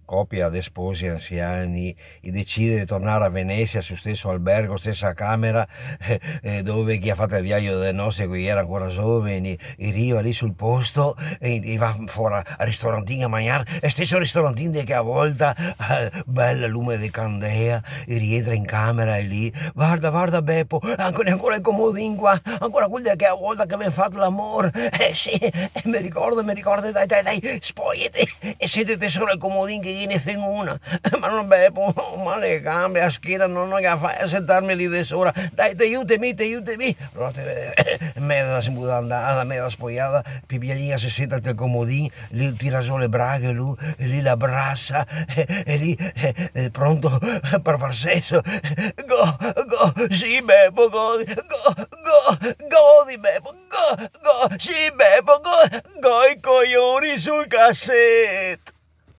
coppia di sposi anziani e decide di tornare a Venezia sul stesso albergo, stessa camera dove chi ha fatto il viaggio delle nozze qui era ancora giovani e arriva lì sul posto e va fuori al ristorantino a mangiare, e stesso ristorantino che a volta bella lume di candela, e rientra in camera e lì guarda Beppo, ancora il comodino qua, ancora quel che a volta che abbiamo fatto l'amore, sì, mi ricordo, dai, spogliati e sedete solo il comodino che gliene fa una, ma non Beppo, ma le gambe a schiena non ho che fare a sentarmi lì da sola, dai, ti aiutami, allora mezza sbudandata, mezza spogliata, Pipialina si sente al comodino, lì tira giù le braghe, lui, e lì la brassa, e lì pronto per far sesso, go, sì Beppo, godi Beppo, go, sì Beppo, go i coglioni sul cassetto.